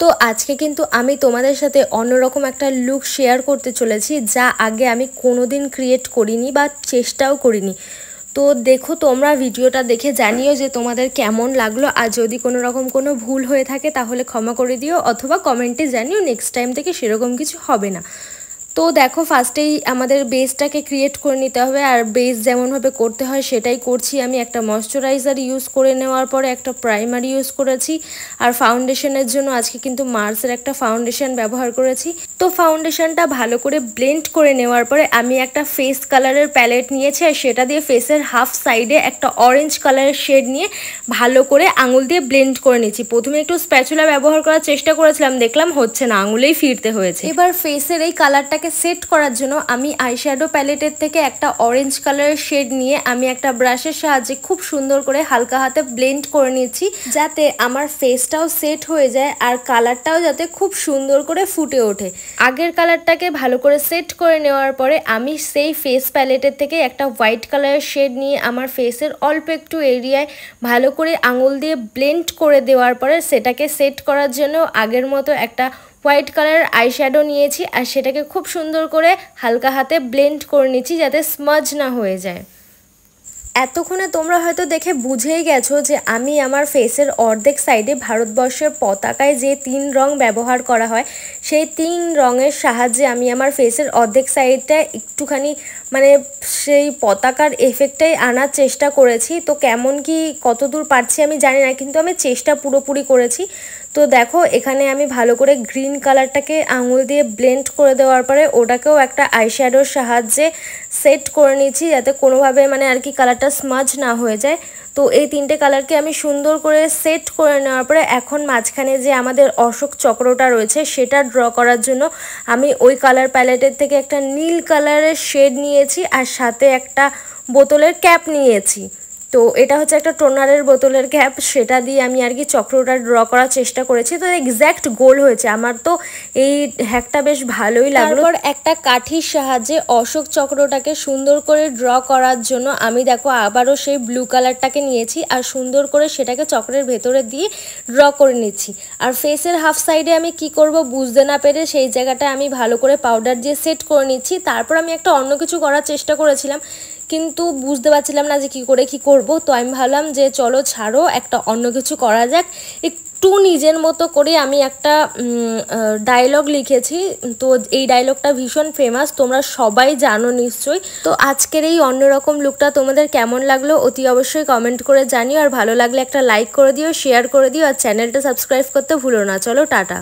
তো আজকে কিন্তু আমি তোমাদের সাথে অন্যরকম একটা লুক শেয়ার করতে চলেছি, যা আগে আমি কোনোদিন ক্রিয়েট করিনি বা চেষ্টাও করিনি। তো দেখো, তোমরা ভিডিওটা দেখে জানিও যে তোমাদের কেমন লাগলো। আর যদি কোনো রকম কোনো ভুল হয়ে থাকে তাহলে ক্ষমা করে দিও, অথবা কমেন্টে জানিও, নেক্সট টাইম থেকে সেরকম কিছু হবে না। তো দেখো, ফার্স্টেই আমাদের বেসটাকে ক্রিয়েট করে নিতে হবে। আর বেস যেমনভাবে করতে হয় সেটাই করছি আমি। একটা ময়শ্চারাইজার ইউজ করে নেওয়ার পরে একটা প্রাইমার ইউজ করেছি। আর ফাউন্ডেশনের জন্য আজকে কিন্তু মার্সের একটা ফাউন্ডেশন ব্যবহার করেছি। তো ফাউন্ডেশনটা ভালো করে ব্লেন্ড করে নেওয়ার পরে আমি একটা ফেস কালারের প্যালেট নিয়েছি, আর সেটা দিয়ে ফেসের হাফ সাইডে একটা অরেঞ্জ কালারের শেড নিয়ে ভালো করে আঙুল দিয়ে ব্লেন্ড করে নিচ্ছি। প্রথমে একটু স্প্যাচুলা ব্যবহার করার চেষ্টা করেছিলাম, দেখলাম হচ্ছে না, আঙুলেই ফিরতে হয়েছে। এবার ফেসের এই কালারটাকে সেট করার জন্য আমি আইশ্যাডো প্যালেটের থেকে একটা অরেঞ্জ কালারের শেড নিয়ে আমি একটা ব্রাশের সাহায্যে খুব সুন্দর করে হালকা হাতে ব্লেন্ড করে নিচ্ছি, যাতে আমার ফেসটাও সেট হয়ে যায় আর কালারটাও যাতে খুব সুন্দর করে ফুটে ওঠে। আগের কালারটাকে ভালো করে সেট করে নেওয়ার পরে আমি সেই ফেস প্যালেটের থেকে একটা হোয়াইট কালারের শেড নিয়ে আমার ফেসের অল্প একটু এরিয়ায় ভালো করে আঙুল দিয়ে ব্লেন্ড করে দেওয়ার পরে সেটাকে সেট করার জন্য আগের মতো একটা হোয়াইট কালারের আইশ্যাডো নিয়েছি, আর সেটাকে খুব সুন্দর করে হালকা হাতে ব্লেন্ড করে নিচ্ছি যাতে স্মাজ না হয়ে যায়। এতক্ষণে তোমরা হয়তো দেখে বুঝেই গেছো যে আমি আমার ফেসের অর্ধেক সাইডে ভারতবর্ষের পতাকায় যে 3 রং ব্যবহার করা হয় সেই 3 রঙের সাহায্যে আমি আমার ফেসের অর্ধেক সাইডটা একটুখানি সেই পতাকার এফেক্টটাই আনার চেষ্টা করেছি। তো কেমন কি কতদূর পারছি আমি জানি না, কিন্তু আমি চেষ্টা পুরোপুরি করেছি। তো দেখো, এখানে আমি ভালো করে গ্রিন কালারটাকে আঙুল দিয়ে ব্লেন্ড করে দেওয়ার পরে ওটাকেও একটা আইশ্যাডোর সাহায্যে সেট করে নিচ্ছি, যাতে কোনোভাবে আর কি কালারটা স্মাজ না হয়ে যায়। তো এই 3টে কালারকে আমি সুন্দর করে সেট করে নেওয়ার পরে এখন মাঝখানে যে আমাদের অশোক চক্রটা রয়েছে সেটা ড্র করার জন্য আমি ওই কালার প্যালেটের থেকে একটা নীল কালারের শেড নিয়েছি, আর সাথে একটা বোতলের ক্যাপ নিয়েছি। তো এটা হচ্ছে একটা টোনারের বোতলের ক্যাপ, সেটা দিয়ে আমি আর কি চক্রটা ড্র করার চেষ্টা করেছি। তো এক্স্যাক্ট গোল হয়েছে আমার। তো এই হ্যাকটা বেশ ভালোই লাগলো। তারপর একটা কাঠির সাহায্যে অশোক চক্রটাকে সুন্দর করে ড্র করার জন্য আমি দেখো আবারও সেই ব্লু কালারটাকে নিয়েছি, আর সুন্দর করে সেটাকে চক্রের ভেতরে দিয়ে ড্র করে নিচ্ছি। আর ফেসের হাফ সাইডে আমি কি করব বুঝতে না পেরে সেই জায়গাটা আমি ভালো করে পাউডার দিয়ে সেট করে নিচ্ছি। তারপর আমি একটা অন্য কিছু করার চেষ্টা করেছিলাম, কিন্তু বুঝতে পারছিলাম না যে কী করে কি করব। তো আমি ভাবলাম যে চলো ছাড়ো, একটা অন্য কিছু করা যাক। একটু নিজের মতো করে আমি একটা ডায়লগ লিখেছি। তো এই ডায়লগটা ভীষণ ফেমাস, তোমরা সবাই জানো নিশ্চয়ই। তো আজকের এই অন্যরকম লুকটা তোমাদের কেমন লাগলো অতি অবশ্যই কমেন্ট করে জানিও। আর ভালো লাগলে একটা লাইক করে দিও, শেয়ার করে দিও, আর চ্যানেলটা সাবস্ক্রাইব করতে ভুলো না। চলো টাটা।